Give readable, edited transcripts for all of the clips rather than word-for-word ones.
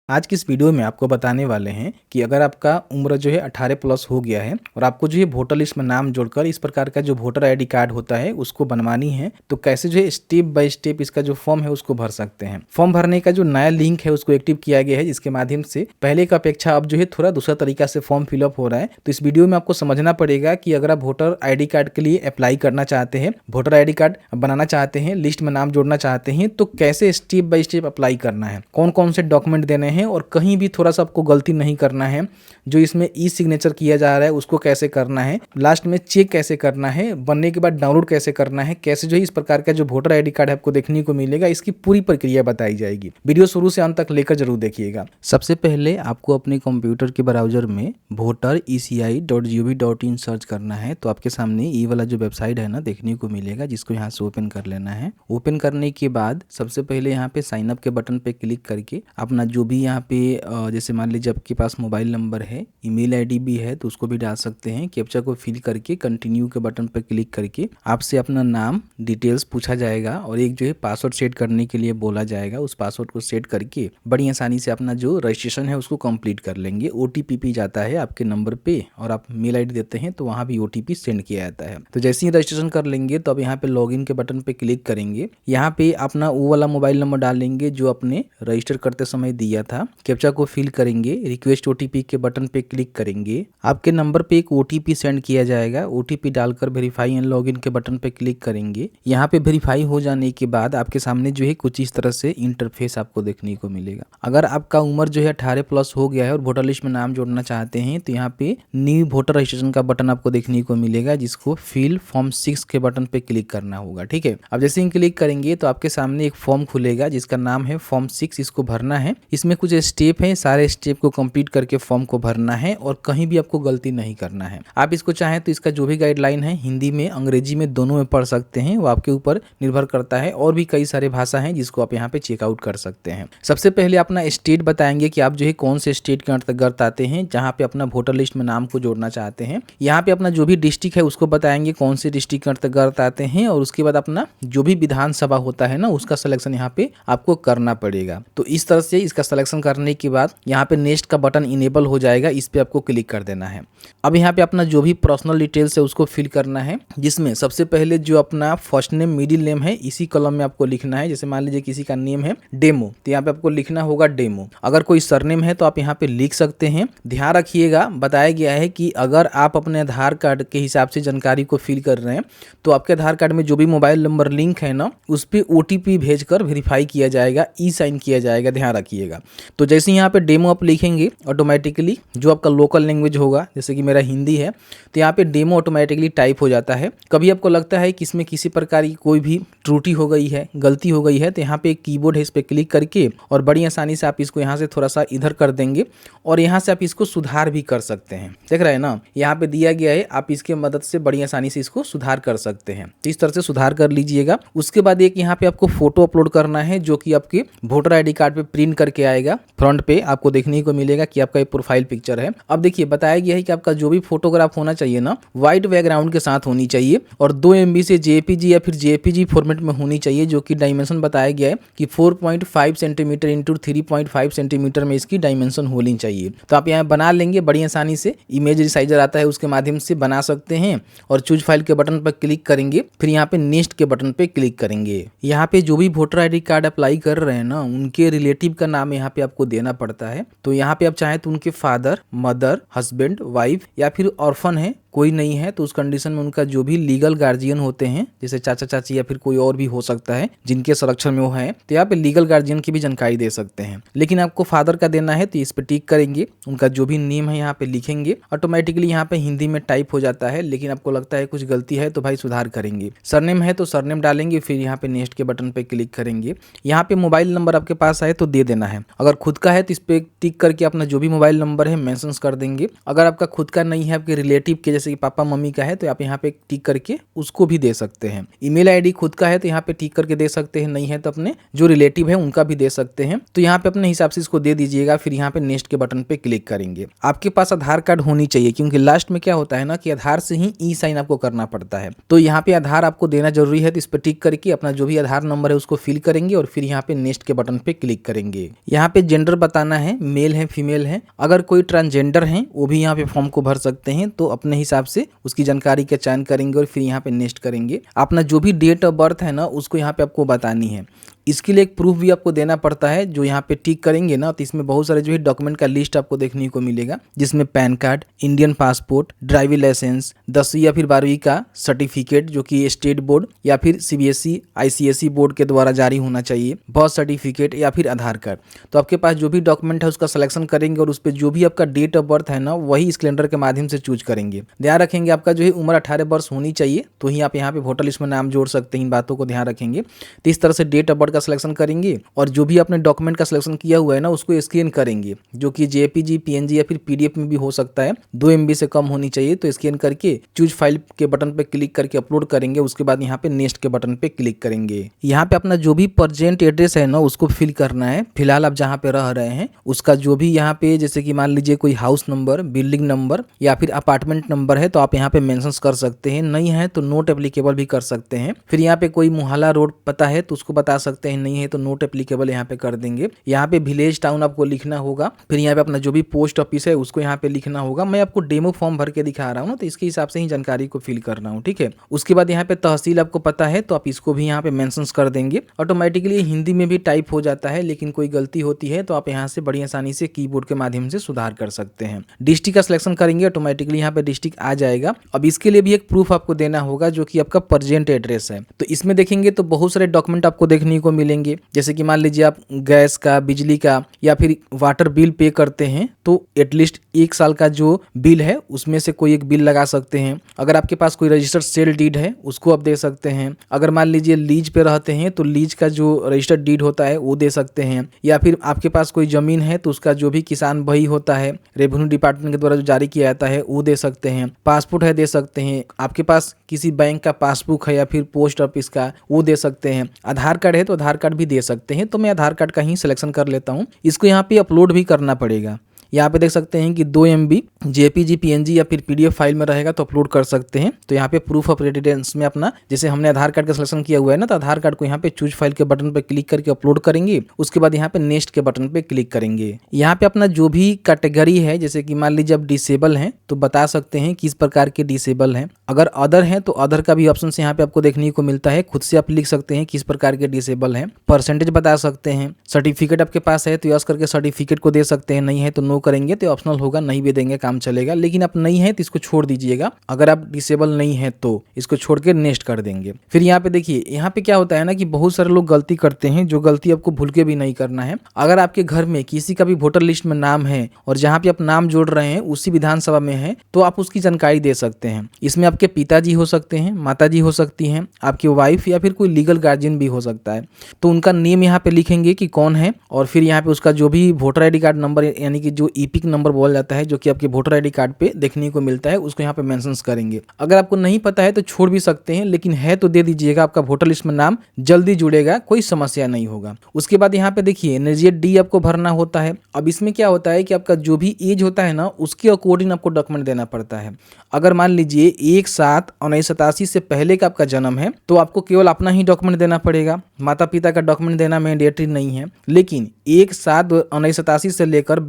आज की इस वीडियो में आपको बताने वाले हैं कि अगर आपका उम्र जो है 18 प्लस हो गया है और आपको जो है वोटर लिस्ट में नाम जोड़कर इस प्रकार का जो वोटर आईडी कार्ड होता है उसको बनवानी है, तो कैसे जो है स्टेप बाय स्टेप इसका जो फॉर्म है उसको भर सकते हैं। फॉर्म भरने का जो नया लिंक है उसको एक्टिव किया गया है, जिसके माध्यम से पहले की अपेक्षा अब जो है थोड़ा दूसरा तरीका से फॉर्म फिलअप हो रहा है। तो इस वीडियो में आपको समझना पड़ेगा कि अगर आप वोटर आई कार्ड के लिए अप्लाई करना चाहते हैं, वोटर आई कार्ड बनाना चाहते हैं, लिस्ट में नाम जोड़ना चाहते हैं, तो कैसे स्टेप बाय स्टेप अप्लाई करना है, कौन कौन से डॉक्यूमेंट देने हैं और कहीं भी थोड़ा सा आपको गलती नहीं करना है। जो इसमें ई सिग्नेचर किया जा रहा है उसको कैसे करना है, लास्ट में चेक कैसे करना है, बनने के बाद डाउनलोड कैसे करना है, कैसे जो है इस प्रकार का जो वोटर आईडी कार्ड है आपको देखने को मिलेगा, इसकी पूरी प्रक्रिया बताई जाएगी। वीडियो शुरू से अंत तक लेकर जरूर देखिएगा। सबसे पहले आपको अपने कंप्यूटर के ब्राउजर में voter.eci.gov.in सर्च करना है। तो आपके सामने ये वाला जो वेबसाइट है ना देखने को मिलेगा, जिसको यहाँ से ओपन कर लेना है। ओपन करने के बाद सबसे पहले यहाँ पे साइन अप के बटन पे क्लिक करके अपना जो भी यहाँ पे जैसे मान लीजिए आपके पास मोबाइल नंबर है, ईमेल आईडी भी है तो उसको भी डाल सकते हैं। कैप्चा को फिल करके कंटिन्यू के बटन पर क्लिक करके आपसे अपना नाम डिटेल्स पूछा जाएगा और एक जो है पासवर्ड सेट करने के लिए बोला जाएगा। उस पासवर्ड को सेट करके बड़ी आसानी से अपना जो रजिस्ट्रेशन है उसको कंप्लीट कर लेंगे। ओटीपी भी जाता है आपके नंबर पे और आप मेल आईडी देते हैं तो वहाँ भी ओटीपी सेंड किया जाता है। तो जैसे ही रजिस्ट्रेशन कर लेंगे तो अब यहाँ पे लॉगिन के बटन पे क्लिक करेंगे। यहाँ पे अपना वो वाला मोबाइल नंबर डालेंगे जो आपने रजिस्टर करते समय दिया था। कैप्चा को फिल करेंगे, रिक्वेस्ट ओटीपी के बटन पे क्लिक करेंगे। आपके नंबर पे एक ओटीपी सेंड किया जाएगा। ओटीपी डालकर वेरीफाई एंड लॉगिन के बटन पे क्लिक करेंगे। यहाँ पे वेरीफाई हो जाने के बाद आपके सामने जो है कुछ इस तरह से इंटरफेस आपको देखने को मिलेगा। अगर आपका उम्र जो है 18 प्लस हो गया है और वोटर लिस्ट में नाम जोड़ना चाहते हैं तो यहाँ पे न्यू वोटर रजिस्ट्रेशन का बटन आपको देखने को मिलेगा, जिसको फिल फॉर्म 6 के बटन पे क्लिक करना होगा। ठीक है, अब जैसे ही क्लिक करेंगे तो आपके सामने एक फॉर्म खुलेगा जिसका नाम है फॉर्म 6। इसको भरना है। इसमें कुछ स्टेप है, सारे स्टेप को कंप्लीट करके फॉर्म को भरना है और कहीं भी आपको गलती नहीं करना है। आप इसको चाहें तो इसका जो भी गाइडलाइन है हिंदी में अंग्रेजी में दोनों में पढ़ सकते हैं, वो आपके ऊपर निर्भर करता है। और भी कई सारे भाषा हैं जिसको आप यहाँ पे चेकआउट कर सकते हैं। सबसे पहले अपना स्टेट बताएंगे कि आप जो है कौन से स्टेट के अंतर्गत आते हैं जहाँ पे अपना वोटर लिस्ट में नाम को जोड़ना चाहते हैं। यहाँ पे अपना जो भी डिस्ट्रिक्ट है उसको बताएंगे कौन से डिस्ट्रिक्ट के अंतर्गत आते हैं और उसके बाद अपना जो भी विधानसभा होता है ना उसका सिलेक्शन यहाँ पे आपको करना पड़ेगा। तो इस तरह से इसका सिलेक्शन करने के बाद यहाँ पे नेक्स्ट का बटन इनेबल हो जाएगा, इस पे आपको क्लिक कर देना है। अब यहाँ पे अपना जो भी पर्सनल डिटेल्स है उसको फिल करना है, जिसमें सबसे पहले जो अपना फर्स्ट नेम मिडिल नेम है इसी कॉलम में आपको लिखना है। जैसे मान लीजिए किसी का नेम है डेमो तो यहाँ पे आपको लिखना होगा डेमो। अगर कोई सरनेम है तो आप यहाँ पे लिख सकते हैं। ध्यान रखिएगा, बताया गया है कि अगर आप अपने आधार कार्ड के हिसाब से जानकारी को फिल कर रहे हैं तो आपके आधार कार्ड में जो भी मोबाइल नंबर लिंक है ना उस पर ओटीपी भेजकर वेरीफाई किया जाएगा, ई साइन किया जाएगा। ध्यान रखिएगा। तो जैसे यहाँ पे डेमो आप लिखेंगे ऑटोमेटिकली जो आपका लोकल लैंग्वेज होगा, जैसे कि मेरा हिंदी है तो यहाँ पे डेमो ऑटोमेटिकली टाइप हो जाता है। कभी आपको लगता है कि इसमें किसी प्रकार की कोई भी त्रुटि हो गई है, गलती हो गई है, तो यहाँ पे एक कीबोर्ड है, इस पर क्लिक करके और बड़ी आसानी से आप इसको यहाँ से थोड़ा सा इधर कर देंगे और यहाँ से आप इसको सुधार भी कर सकते हैं। देख रहे हैं ना, यहाँ पे दिया गया है, आप इसके मदद से बड़ी आसानी से इसको सुधार कर सकते हैं। इस तरह से सुधार कर लीजिएगा। उसके बाद एक यहाँ पे आपको फोटो अपलोड करना है जो कि आपके वोटर आई कार्ड पे प्रिंट करके आएगा। फ्रंट पे आपको देखने को मिलेगा कि आपका ये प्रोफाइल पिक्चर है। अब देखिए बताया गया है कि आपका जो भी फोटोग्राफ होना चाहिए ना व्हाइट बैकग्राउंड के साथ होनी चाहिए और 2 MB से जेपीजी या फिर जेपीजी फॉर्मेट में होनी चाहिए, जो कि डायमेंशन बताया गया है कि 4.5 सेंटीमीटर इंटू 3.5 सेंटीमीटर में इसकी डायमेंशन होनी चाहिए। तो आप यहाँ बना लेंगे बड़ी आसानी से। इमेज रिसाइजर आता है उसके माध्यम से बना सकते हैं और चूज फाइल के बटन पर क्लिक करेंगे, फिर यहाँ पे नेक्स्ट के बटन पे क्लिक करेंगे। यहाँ पे जो भी वोटर आई कार्ड अप्लाई कर रहे हैं ना उनके रिलेटिव का नाम यहाँ पे आपको देना पड़ता है। तो यहाँ पे आप चाहें तो उनके फादर, मदर, हस्बैंड, वाइफ या फिर ऑर्फन है कोई नहीं है तो उस कंडीशन में उनका जो भी लीगल गार्जियन होते हैं जैसे चाचा चाची या फिर कोई और भी हो सकता है जिनके संरक्षण में वो है, तो यहाँ पे लीगल गार्जियन की भी जानकारी दे सकते हैं। लेकिन आपको फादर का देना है तो इस पे टिक करेंगे, उनका जो भी नेम है यहाँ पे लिखेंगे। ऑटोमेटिकली यहाँ पे हिंदी में टाइप हो जाता है, लेकिन आपको लगता है कुछ गलती है तो भाई सुधार करेंगे। सरनेम है तो सरनेम डालेंगे, फिर यहाँ पे नेक्स्ट के बटन पे क्लिक करेंगे। यहाँ पे मोबाइल नंबर आपके पास आए तो दे देना है। अगर खुद का है तो इस पे टिक करके अपना जो भी मोबाइल नंबर है मेंशन कर देंगे। अगर आपका खुद का नहीं है, आपके रिलेटिव के जैसे जैसे कि पापा मम्मी का है तो आप यहाँ पे टिक करके उसको भी दे सकते हैं। ईमेल आईडी खुद का है तो यहाँ पे टिक करके दे सकते हैं, नहीं है तो अपने जो रिलेटिव है उनका भी दे सकते हैं। तो यहाँ पे अपने हिसाब से इसको दे दीजिएगा। फिर यहाँ पे नेक्स्ट के बटन पे क्लिक करेंगे। आपके पास आधार कार्ड होनी चाहिए, क्योंकि लास्ट में क्या होता है ना कि आधार से ही ई साइन आपको करना पड़ता है। तो यहाँ पे आधार आपको देना जरूरी है। तो इस पर टिक करके अपना जो भी आधार नंबर है उसको फिल करेंगे और फिर यहाँ पे नेक्स्ट के बटन पे क्लिक करेंगे। यहाँ पे जेंडर बताना है, मेल है फीमेल है। अगर कोई ट्रांसजेंडर है वो भी यहाँ पे फॉर्म को भर सकते हैं। तो अपने हिसाब से उसकी जानकारी का चयन करेंगे और फिर यहाँ पे नेक्स्ट करेंगे। अपना जो भी डेट ऑफ बर्थ है ना उसको यहाँ पे आपको बतानी है। इसके लिए एक प्रूफ भी आपको देना पड़ता है। जो यहाँ पे टिक करेंगे ना तो इसमें बहुत सारे जो है डॉक्यूमेंट का लिस्ट आपको देखने को मिलेगा, जिसमें PAN card, Indian passport, driving licence, 10वीं या फिर 12वीं का सर्टिफिकेट जो कि स्टेट बोर्ड या फिर सीबीएसई आईसीएसई बोर्ड के द्वारा जारी होना चाहिए, बर्थ सर्टिफिकेट या फिर आधार कार्ड। तो आपके पास जो भी डॉक्यूमेंट है उसका सिलेक्शन करेंगे और उस पर जो भी आपका डेट ऑफ बर्थ है ना वही इस कैलेंडर के माध्यम से चूज करेंगे। ध्यान रखेंगे आपका जो है उम्र 18 वर्ष होनी चाहिए, तो ही आप यहाँ पे वोटर लिस्ट में नाम जोड़ सकते हैं। इन बातों को ध्यान रखेंगे। तो इस तरह से डेट ऑफ बर्थ का सिलेक्शन करेंगे और जो भी आपने डॉक्यूमेंट का सिलेक्शन किया हुआ है ना उसको स्कैन करेंगे, जो कि जेपीजी, पीएनजी या फिर पीडीएफ में भी हो सकता है। 2 MB से कम होनी चाहिए। तो स्कैन करके चूज फाइल के बटन पे क्लिक करके अपलोड करेंगे। उसके बाद यहाँ पे नेक्स्ट के बटन पे क्लिक करेंगे। यहाँ पे अपना जो भी प्रेजेंट एड्रेस है ना उसको फिल करना है। फिलहाल आप जहाँ पे रह रहे हैं उसका जो भी यहाँ पे जैसे कि मान लीजिए कोई हाउस नंबर, बिल्डिंग नंबर या फिर अपार्टमेंट नंबर है तो आप यहाँ पे मेंशन कर सकते हैं। नहीं है तो नोट एप्लीकेबल भी कर सकते हैं। फिर यहाँ पे कोई मोहल्ला रोड पता है तो उसको बता सकते हैं, नहीं है तो नोट एप्लीकेबल यहाँ पे कर देंगे। यहाँ पे विलेज टाउन आपको लिखना होगा। फिर यहाँ पे अपना जो भी पोस्ट ऑफिस है उसको यहाँ पे लिखना होगा। मैं आपको डेमो फॉर्म भर के दिखा रहा हूँ तो इसके हिसाब से ही जानकारी को फिल करना हूँ, ठीक है। उसके बाद यहाँ पे तहसील आपको पता है तो आप इसको भी यहाँ पे मेंशन कर देंगे। ऑटोमेटिकली हिंदी में भी टाइप हो जाता है, लेकिन कोई गलती होती है तो आप यहाँ से बड़ी आसानी से कीबोर्ड के माध्यम से सुधार कर सकते हैं। डिस्ट्रिक्ट का सिलेक्शन करेंगे, ऑटोमेटिकली यहाँ पे डिस्ट्रिक्ट आ जाएगा। अब इसके लिए भी एक प्रूफ आपको देना होगा जो कि आपका प्रेजेंट एड्रेस है। तो इसमें देखेंगे तो बहुत सारे डॉक्यूमेंट आपको देखने को मिलेंगे, जैसे कि मान लीजिए आप गैस का, बिजली का या फिर वाटर बिल पे करते हैं तो एटलीस्ट 1 साल का जो बिल है उसमें से कोई एक बिल लगा सकते हैं। अगर आपके पास कोई रजिस्टर्ड सेल डीड है उसको आप दे सकते हैं। अगर मान लीजिए लीज पे रहते हैं तो लीज का जो रजिस्टर्ड डीड होता है वो दे सकते हैं। या फिर आपके पास कोई जमीन है तो उसका जो भी किसान बही होता है रेवेन्यू डिपार्टमेंट के द्वारा जो जारी किया जाता है वो दे सकते हैं। पासपोर्ट है दे सकते हैं। आपके पास किसी बैंक का पासबुक है या फिर पोस्ट ऑफिस का वो दे सकते हैं। आधार कार्ड है तो आधार कार्ड भी दे सकते हैं। तो मैं आधार कार्ड का ही सिलेक्शन कर लेता हूँ। इसको यहाँ पे अपलोड भी करना पड़ेगा। यहाँ पे देख सकते हैं कि 2 MB जेपीजी, पीएनजी या फिर पीडीएफ फाइल में रहेगा तो अपलोड कर सकते हैं। तो यहाँ पे प्रूफ ऑफ रेजिडेंस में अपना जैसे हमने आधार कार्ड का सिलेक्शन किया हुआ है ना तो आधार कार्ड को यहाँ पे चूज फाइल के बटन पे क्लिक करके अपलोड करेंगे। उसके बाद यहाँ पे नेक्स्ट के बटन पे क्लिक करेंगे। यहाँ पे अपना जो भी कैटेगरी है, जैसे कि मान लीजिए आप डिसेबल हैं तो बता सकते हैं किस प्रकार के डिसेबल हैं। अगर अदर है तो अदर का भी ऑप्शन यहाँ पे आपको देखने को मिलता है। खुद से आप लिख सकते हैं किस प्रकार के डिसेबल हैं। परसेंटेज बता सकते हैं। सर्टिफिकेट आपके पास है तो यस करके सर्टिफिकेट को दे सकते हैं। नहीं है तो नो करेंगे तो ऑप्शनल होगा, नहीं भी देंगे काम चलेगा। लेकिन आप नहीं है तो इसको छोड़ दीजिएगा। अगर आप डिसेबल नहीं है तो इसको छोड़ के नेक्स्ट कर देंगे। फिर यहाँ पे देखिए, यहाँ पे क्या होता है ना कि बहुत सारे लोग गलती करते हैं, जो गलती आपको भूल के भी नहीं करना है। अगर आपके घर में किसी का भी वोटर लिस्ट में नाम है और जहाँ पे आप नाम जोड़ रहे हैं उसी विधानसभा में है तो आप उसकी जानकारी दे सकते हैं। इसमें आपके पिताजी हो सकते हैं, माताजी हो सकती हैं, आपकी वाइफ या फिर कोई लीगल गार्जियन भी हो सकता है। तो उनका नेम यहाँ पे लिखेंगे कि कौन है और फिर यहाँ पे उसका जो भी वोटर आईडी कार्ड नंबर यानी कि जो ईपिक नंबर बोला जाता है जो कि आपके वोटर आईडी कार्ड पे देखने को मिलता है उसको यहाँ पे मेंशन करेंगे। अगर आपको नहीं पता है तो छोड़ भी सकते हैं, लेकिन है तो दे दीजिएगा। आपका वोटर लिस्ट में नाम जल्दी जुड़ेगा, कोई समस्या नहीं होगा। उसके बाद यहाँ पे देखिए एनर्जियट डी आपको भरना होता है। अब इसमें क्या होता है कि आपका जो भी एज होता है ना उसके अकॉर्डिंग आपको डॉक्यूमेंट देना पड़ता है। अगर मान लीजिए 1/7/1987 से पहले का आपका जन्म है तो आपको केवल अपना ही डॉक्यूमेंट देना पड़ेगा, माता पिता का डॉक्यूमेंट देना मैंडेटरी नहीं है। लेकिन 1/7/1987 से लेकर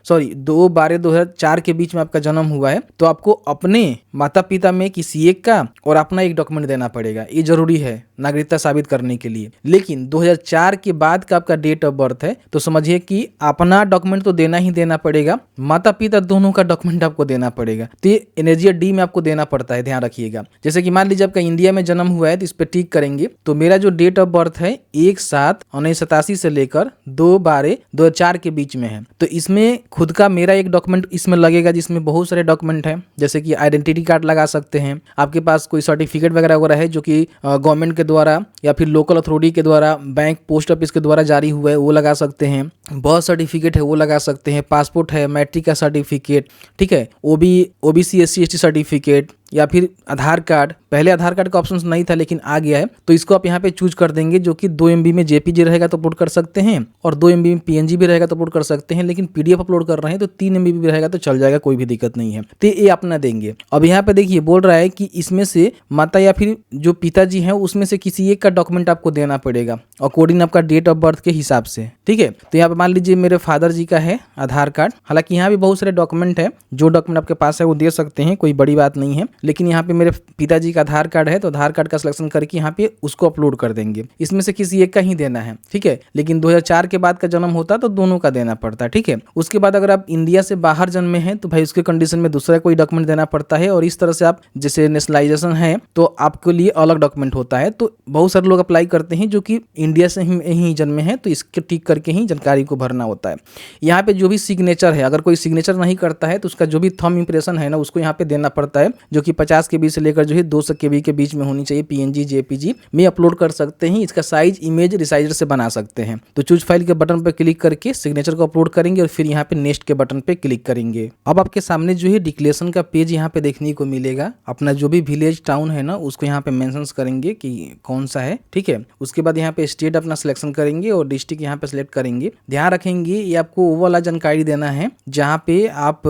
2/12/2004 के बीच में आपका जन्म हुआ है तो आपको अपने माता पिता में किसी एक का और अपना एक डॉक्यूमेंट देना पड़ेगा। ये जरूरी है नागरिकता साबित करने के लिए। लेकिन 2004 के बाद का आपका डेट ऑफ बर्थ है तो समझिए कि अपना डॉक्यूमेंट तो देना ही देना पड़ेगा, माता पिता दोनों का डॉक्यूमेंट आपको देना पड़ेगा। तो ये एनर्जियट डी में आपको देना पड़ता है, ध्यान रखिएगा। जैसे कि मान लीजिए आपका इंडिया में जन्म हुआ है तो इस पर टिक करेंगे। तो मेरा जो डेट ऑफ बर्थ है 1/7/1987 से लेकर 2/12/2004 के बीच में है। तो इसमें खुद का मेरा एक डॉक्यूमेंट इसमें लगेगा जिसमें बहुत सारे डॉक्यूमेंट हैं, जैसे कि आइडेंटिटी कार्ड लगा सकते हैं, आपके पास कोई सर्टिफिकेट वगैरह वगैरह है जो कि गवर्नमेंट के द्वारा या फिर लोकल अथॉरिटी के द्वारा, बैंक, पोस्ट ऑफिस के द्वारा जारी हुआ है वो लगा सकते हैं, बर्थ सर्टिफिकेट है वो लगा सकते हैं, पासपोर्ट है, मैट्रिक का सर्टिफिकेट, ठीक है, ओबीसी SC ST सर्टिफिकेट, या फिर आधार कार्ड। पहले आधार कार्ड का ऑप्शन नहीं था लेकिन आ गया है, तो इसको आप यहाँ पे चूज कर देंगे, जो कि 2 MB में JPG रहेगा तो अपलोड कर सकते हैं और 2 MB में PNG भी रहेगा तो अपलोड कर सकते हैं, लेकिन PDF अपलोड कर रहे हैं तो 3 MB भी रहेगा तो चल जाएगा, कोई भी दिक्कत नहीं है। तो ये अपना देंगे। अब यहाँ पे देखिए बोल रहा है कि इसमें से माता या फिर जो पिताजी हैं उसमें से किसी एक का डॉक्यूमेंट आपको देना पड़ेगा अकॉर्डिंग आपका डेट ऑफ बर्थ के हिसाब से, ठीक है। तो यहाँ पे मान लीजिए मेरे फादर जी का है आधार कार्ड, हालांकि यहाँ भी बहुत सारे डॉक्यूमेंट है, जो डॉक्यूमेंट आपके पास है वो दे सकते हैं, कोई बड़ी बात नहीं है, लेकिन यहाँ पे मेरे पिताजी का आधार कार्ड है तो आधार कार्ड का सिलेक्शन करके यहाँ पे उसको अपलोड कर देंगे। इसमें से किसी एक का ही देना है, ठीक है, लेकिन 2004 के बाद का जन्म होता तो दोनों का देना पड़ता है, ठीक है। उसके बाद अगर आप इंडिया से बाहर जन्मे हैं तो भाई उसके कंडीशन में दूसरा कोई डॉक्यूमेंट देना पड़ता है, और इस तरह से आप जैसे नेशनलाइजेशन है तो आपके लिए अलग डॉक्यूमेंट होता है। तो बहुत सारे लोग अप्लाई करते हैं जो कि इंडिया से ही जन्मे हैं, तो इसके टिक करके ही जानकारी को भरना होता है। यहाँ पे जो भी सिग्नेचर है, अगर कोई सिग्नेचर नहीं करता है तो उसका जो भी थंब इंप्रेशन है ना उसको यहाँ पे देना पड़ता है, जो कि 50 KB से लेकर जो है 200 KB के बीच में होनी चाहिए। PNG JPG में अपलोड कर सकते हैं, इसका साइज इमेज रिसाइजर से बना सकते हैं। तो चूज फाइल के बटन पर क्लिक करके सिग्नेचर को अपलोड करेंगे और फिर यहाँ पे नेक्स्ट के बटन पे क्लिक करेंगे। अब आपके सामने जो है डिक्लेरेशन का पेज यहाँ पे देखने को मिलेगा। अपना जो भी विलेज टाउन है ना उसको यहाँ पे मेंशन करेंगे कि कौन सा है, ठीक है। उसके बाद यहाँ पे स्टेट अपना सिलेक्शन करेंगे और डिस्ट्रिक्ट यहाँ पे सिलेक्ट करेंगे। ध्यान रखेंगे ये आपको वो वाला जानकारी देना है जहाँ पे आप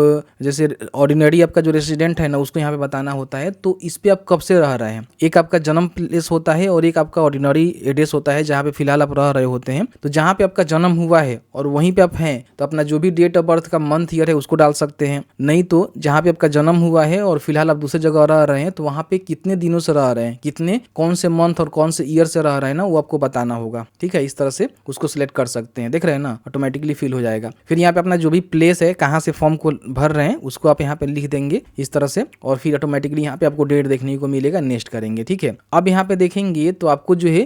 जैसे ऑर्डिनरी आपका जो रेसिडेंट है ना उसको यहाँ पे बताना होता है। तो इस पे आप कब से रह रहे हैं, एक आपका जन्म प्लेस होता है और एक आपका ऑर्डिनरी एड्रेस होता है जहाँ पे फिलहाल आप रह रहे होते हैं। तो जहाँ पे आपका जन्म हुआ है और वहीं पे आप हैं तो अपना जो भी डेट ऑफ बर्थ का मंथ ईयर है उसको डाल सकते हैं। नहीं तो जहाँ पे आपका जन्म हुआ है और फिलहाल आप दूसरी जगह रह रहे हैं तो वहाँ पे कितने दिनों से रह रहे हैं, कितने कौन से मंथ और कौन से ईयर से रह रहे हैं ना वो आपको बताना होगा, ठीक है। इस तरह से उसको सिलेक्ट कर सकते हैं, देख रहे हैं ना ऑटोमेटिकली फिल हो जाएगा। फिर यहाँ पे अपना जो भी प्लेस है कहाँ से फॉर्म को भर रहे हैं उसको आप यहाँ पे लिख देंगे इस तरह से, और फिर ऑटोमेटिकली यहाँ पे आपको डेट देखने को मिलेगा, नेक्स्ट करेंगे, ठीक है। अब यहाँ पे देखेंगे तो आपको जो है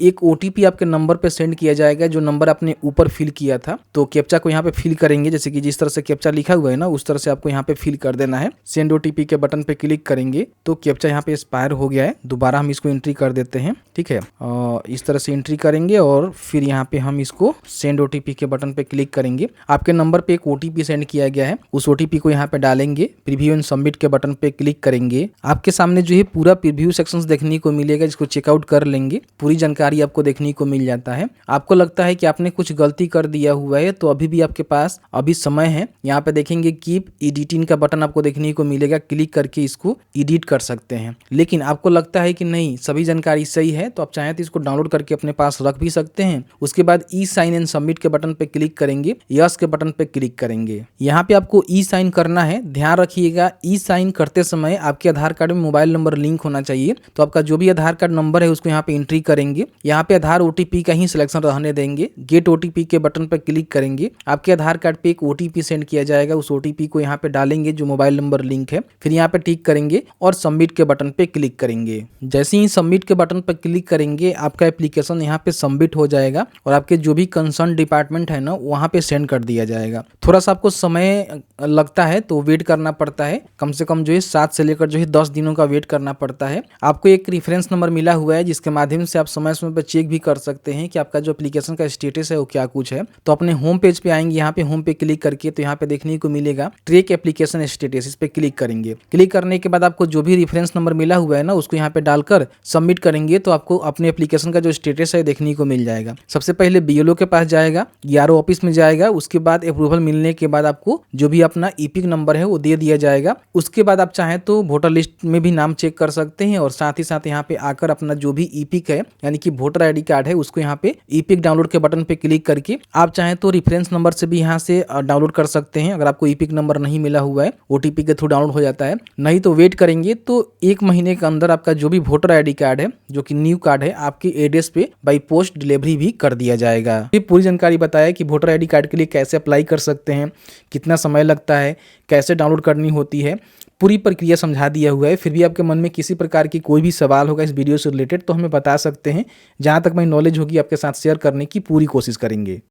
एक OTP आपके नंबर पे सेंड किया जाएगा, जो नंबर आपने ऊपर फिल किया था। तो कैप्चा को यहाँ पे फिल करेंगे, जैसे कि जिस तरह से कैप्चा लिखा हुआ है ना उस तरह से आपको यहाँ पे फिल कर देना है। सेंड OTP के बटन पे क्लिक करेंगे तो कैप्चा यहाँ पे एक्सपायर हो गया है, दोबारा हम इसको एंट्री कर देते हैं, ठीक है। इस तरह से एंट्री करेंगे और फिर यहाँ पे हम इसको सेंड OTP के बटन पे क्लिक करेंगे। आपके नंबर पे एक OTP सेंड किया गया है, उस OTP को यहाँ पे डालेंगे, प्रीव्यू एंड सबमिट के बटन पे क्लिक करेंगे। आपके सामने जो है पूरा प्रीव्यू सेक्शंस देखने को मिलेगा, जिसको चेकआउट कर लेंगे, पूरी जानकारी आपको देखने को मिल जाता है। आपको लगता है कि आपने कुछ गलती कर दिया हुआ है तो अभी भी आपके पास अभी समय है। यहाँ पे देखेंगे कीप एडिटिंग का बटन आपको देखने को मिलेगा, क्लिक करके इसको एडिट कर सकते हैं। लेकिन आपको लगता है कि नहीं सभी जानकारी सही है तो आप चाहें तो इसको डाउनलोड करके अपने पास रख भी सकते हैं। उसके बाद ई साइन एंड सबमिट के बटन पे क्लिक करेंगे, यस के बटन पे क्लिक करेंगे। यहाँ पे आपको ई साइन करना है, ध्यान रखिएगा ई साइन करते समय आपके आधार कार्ड में मोबाइल नंबर लिंक होना चाहिए। तो आपका जो भी आधार कार्ड नंबर है उसको यहाँ पे एंट्री करेंगे। यहाँ पे आधार OTP का ही सिलेक्शन रहने देंगे, गेट OTP के बटन पर क्लिक करेंगे। आपके आधार कार्ड पे एक OTP सेंड किया जाएगा, उस OTP को यहाँ पे डालेंगे जो मोबाइल नंबर लिंक है, फिर यहाँ पे टिक करेंगे और सबमिट के बटन पे क्लिक करेंगे। जैसे ही सबमिट के बटन पर क्लिक करेंगे आपका एप्लीकेशन यहाँ पे सबमिट हो जाएगा और आपके जो भी कंसर्न डिपार्टमेंट है ना वहाँ पे सेंड कर दिया जाएगा। थोड़ा सा आपको समय लगता है तो वेट करना पड़ता है, कम से कम जो है 7 से लेकर जो है 10 दिनों का वेट करना पड़ता है। आपको एक रेफरेंस नंबर मिला हुआ है जिसके माध्यम से आप समय समय पर चेक भी कर सकते हैं कि आपका जो एप्लीकेशन का स्टेटस है वो क्या कुछ है। तो अपने होम पेज पे आएंगे, यहाँ पे होम पे क्लिक करके तो यहाँ पे देखने को मिलेगा ट्रैक एप्लीकेशन स्टेटस, इस पे क्लिक करेंगे। क्लिक करने के बाद आपको जो भी रेफरेंस नंबर मिला हुआ है ना उसको यहाँ पे डालकर सबमिट करेंगे तो आपको अपने एप्लीकेशन का जो स्टेटस है देखने को मिल जाएगा। सबसे पहले BLO के पास जाएगा, ERO ऑफिस में जाएगा, उसके बाद अप्रूवल मिलने के बाद आपको जो भी अपना EPIC नंबर है वो दे दिया जाएगा। उसके बाद आप चाहें तो वोटर लिस्ट में भी नाम चेक कर सकते हैं और साथ ही साथ यहाँ पे आकर अपना जो भी EPIC है यानी कि वोटर ID कार्ड है उसको यहाँ पे EPIC डाउनलोड के बटन पे क्लिक करके आप चाहें तो रेफरेंस नंबर से भी यहाँ से डाउनलोड कर सकते हैं। अगर आपको EPIC नंबर नहीं मिला हुआ है OTP के थ्रू डाउनलोड हो जाता है, नहीं तो वेट करेंगे तो 1 महीने के अंदर आपका जो भी वोटर ID कार्ड है जो कि न्यू कार्ड है आपके एड्रेस पे बाई पोस्ट डिलीवरी भी कर दिया जाएगा। ये पूरी जानकारी बताया कि वोटर ID कार्ड के लिए कैसे अप्लाई कर सकते हैं, कितना समय लगता है, कैसे डाउनलोड करनी होती है, पूरी प्रक्रिया समझा दिया हुआ है। फिर भी आपके मन में किसी प्रकार की कोई भी सवाल होगा इस वीडियो से रिलेटेड तो हमें बता सकते हैं, जहां तक हमारी नॉलेज होगी आपके साथ शेयर करने की पूरी कोशिश करेंगे।